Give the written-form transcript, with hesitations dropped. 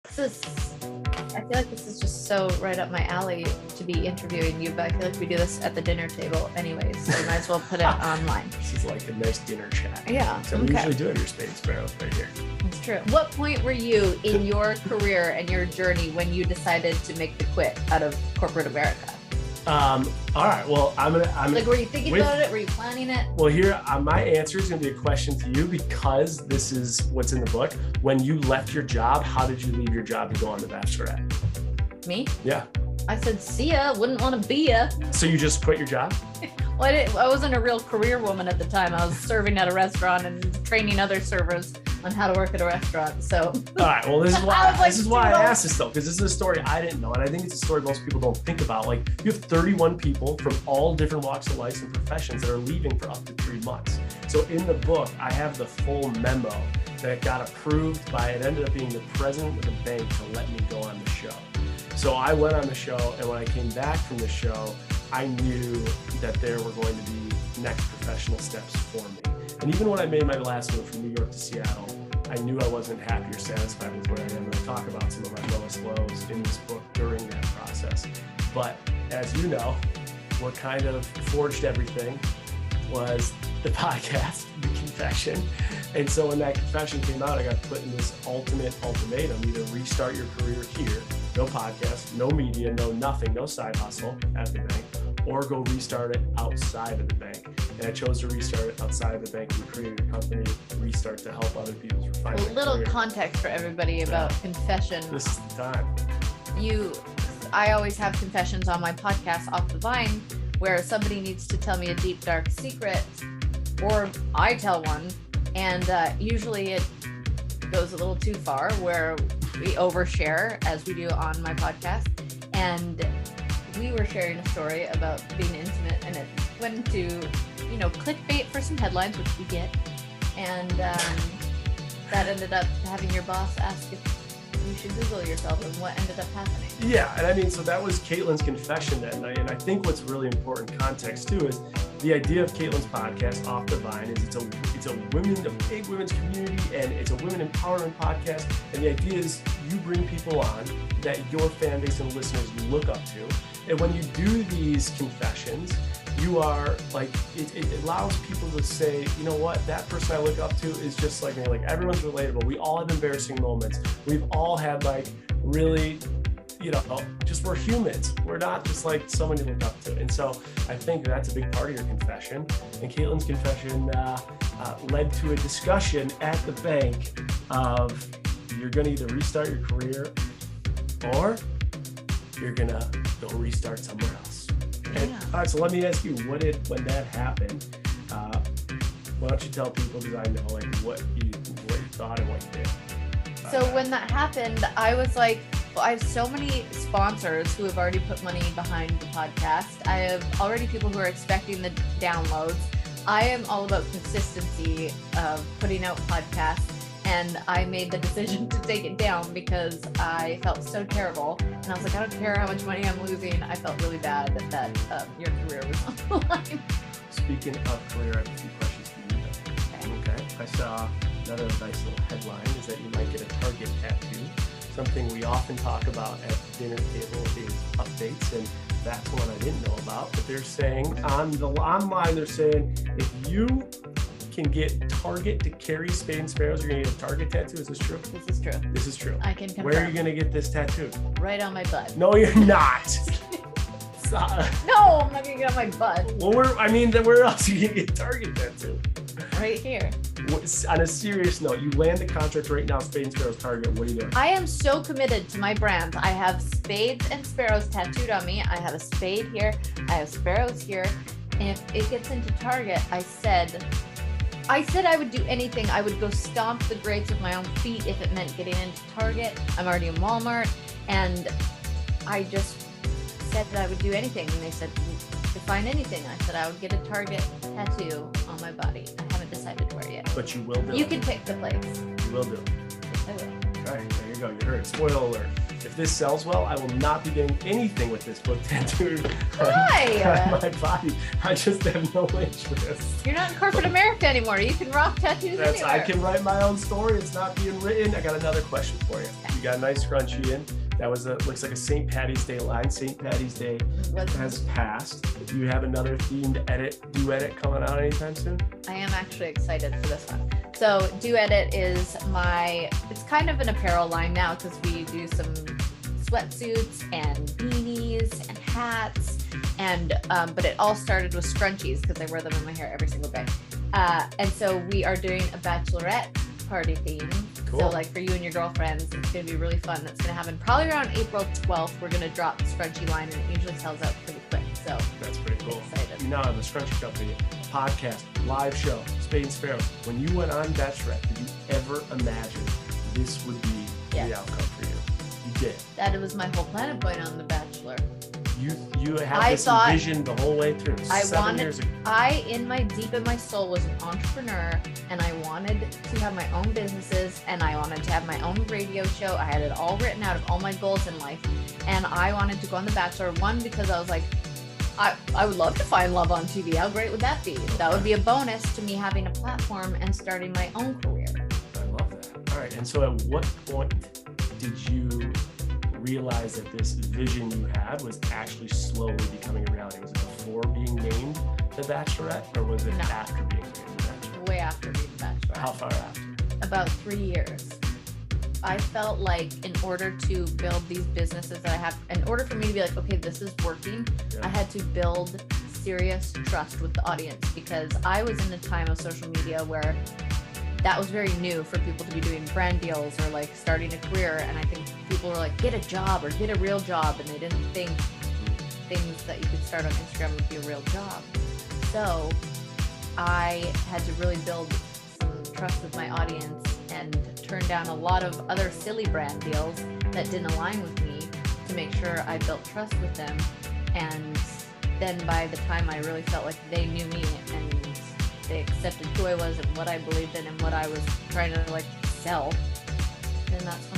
I feel like this is just so right up my alley to be interviewing you, but I feel like we do this at the dinner table anyways, so we might as well put it online. This is like a nice dinner chat. Yeah. So we usually do have your Spade and Sparrows right here. That's true. What point were you in your career and your journey when you decided to make the quit out of corporate America? All right. Well, I'm like, were you thinking about it? Were you planning it? Well, here, my answer is going to be a question to you because this is what's in the book. When you left your job, how did you leave your job to go on The Bachelorette? Me? Yeah. I said, see ya, wouldn't want to be ya. So you just quit your job? Well, I wasn't a real career woman at the time. I was serving at a restaurant and training other servers on how to work at a restaurant. So, all right. Well, this is why I asked this though, because this is a story I didn't know, and I think it's a story most people don't think about. Like, you have 31 people from all different walks of life and professions that are leaving for up to 3 months. So in the book, I have the full memo that got approved by. It ended up being the president of the bank to let me go on the show. So I went on the show, and when I came back from the show, I knew that there were going to be next professional steps for me. And even when I made my last move from New York to Seattle, I knew I wasn't happy or satisfied with where I am. And I talk about some of my lowest lows in this book during that process. But as you know, what kind of forged everything was the podcast, the confession. And so when that confession came out, I got put in this ultimatum: either restart your career here, no podcast, no media, no nothing, no side hustle at the bank, or go restart it outside of the bank. And I chose to restart it outside of the bank and created a company, Restart, to help other people refine their little career. Context for everybody about confession. This is the time. I always have confessions on my podcast, Off the Vine, where somebody needs to tell me a deep, dark secret, or I tell one, and usually it goes a little too far, where we overshare, as we do on my podcast. And we were sharing a story about being intimate, and it went into, clickbait for some headlines, which we get. And that ended up having your boss ask if you should Google yourself, and what ended up happening. Yeah, and I mean, so that was Kaitlyn's confession that night. And I think what's really important context too is the idea of Kaitlyn's podcast, Off the Vine, is it's a big women's community, and it's a women empowerment podcast. And the idea is you bring people on that your fan base and listeners look up to. And when you do these confessions, you are like, it allows people to say, you know what, that person I look up to is just like me. Like, everyone's relatable. We all have embarrassing moments. We've all had like really, just we're humans. We're not just like someone you look up to. And so I think that's a big part of your confession. And Kaitlyn's confession led to a discussion at the bank of, you're going to either restart your career or you're going to go restart somewhere else. And, all right, so let me ask you, when that happened, why don't you tell people, because I know like what you thought and what you did. So when that happened, I was like, well, I have so many sponsors who have already put money behind the podcast. I have already people who are expecting the downloads. I am all about consistency of putting out podcasts. And I made the decision to take it down because I felt so terrible. And I was like, I don't care how much money I'm losing. I felt really bad that your career was on the line. Speaking of career, I have a few questions for you. Okay. I saw another nice little headline is that you might get a Target tattoo. Something we often talk about at the dinner table is updates, and that's one I didn't know about. But they're saying online, they're saying if you can get Target to carry Spade and Sparrows, you're gonna get a Target tattoo. Is this true? This is true. This is true. I can confirm. Where are you gonna get this tattoo? Right on my butt. No, you're not. No, I'm not gonna get on my butt. Well, where else are you gonna get a Target tattoo? Right here. On a serious note, you land the contract right now, Spade and Sparrows Target. What are you doing? I am so committed to my brand. I have Spades and Sparrows tattooed on me. I have a spade here. I have sparrows here. And if it gets into Target, I said I would do anything. I would go stomp the grates with my own feet if it meant getting into Target. I'm already in Walmart, and I just said that I would do anything. And they said, define anything. I said I would get a Target tattoo on my body. I haven't decided where yet. But you will do it. You can pick the place. You will do it. Yes, I will. All right, there you go. You heard it. Spoiler alert. If this sells well, I will not be doing anything with this book tattooed on my body. I just have no interest. You're not in corporate America anymore. You can rock tattoos anywhere. I can write my own story. It's not being written. I got another question for you. You got a nice scrunchie in. That was looks like a St. Patty's Day line. St. Patty's Day has passed. Do you have another themed do edit coming out anytime soon? I am actually excited for this one. So Do Edit is it's kind of an apparel line now because we do some sweatsuits and beanies and hats, and but it all started with scrunchies because I wear them in my hair every single day. And so we are doing a bachelorette party theme. Cool. So like for you and your girlfriends, it's going to be really fun. That's going to happen probably around April 12th. We're going to drop the scrunchie line, and it usually sells out pretty quick. So that's pretty cool. Excited. You now have a Scrunchie Company podcast, live show, Spade and Sparrow. When you went on Bachelorette, did you ever imagine this would be the outcome for you? You did. That was my whole plan of going on The Bachelor. You had this vision the whole way through. 7 years ago. Deep in my soul was an entrepreneur, and I wanted to have my own businesses, and I wanted to have my own radio show. I had it all written out of all my goals in life, and I wanted to go on The Bachelor. One, because I was like, I would love to find love on TV. How great would that be? That would be a bonus to me having a platform and starting my own career. I love that. All right. And so at what point did you realize that this vision you had was actually slowly becoming a reality? Was it before being named The Bachelorette, or was it after being named The Bachelorette? Way after being The Bachelorette. How far after? About 3 years. I felt like in order to build these businesses that I have, in order for me to be like, okay, this is working, I had to build serious trust with the audience, because I was in a time of social media where that was very new for people to be doing brand deals or like starting a career. And I think people were like, get a job or get a real job. And they didn't think things that you could start on Instagram would be a real job. So I had to really build some trust with my audience and turn down a lot of other silly brand deals that didn't align with me to make sure I built trust with them. And then by the time I really felt like they knew me and they accepted who I was and what I believed in and what I was trying to like sell, then that's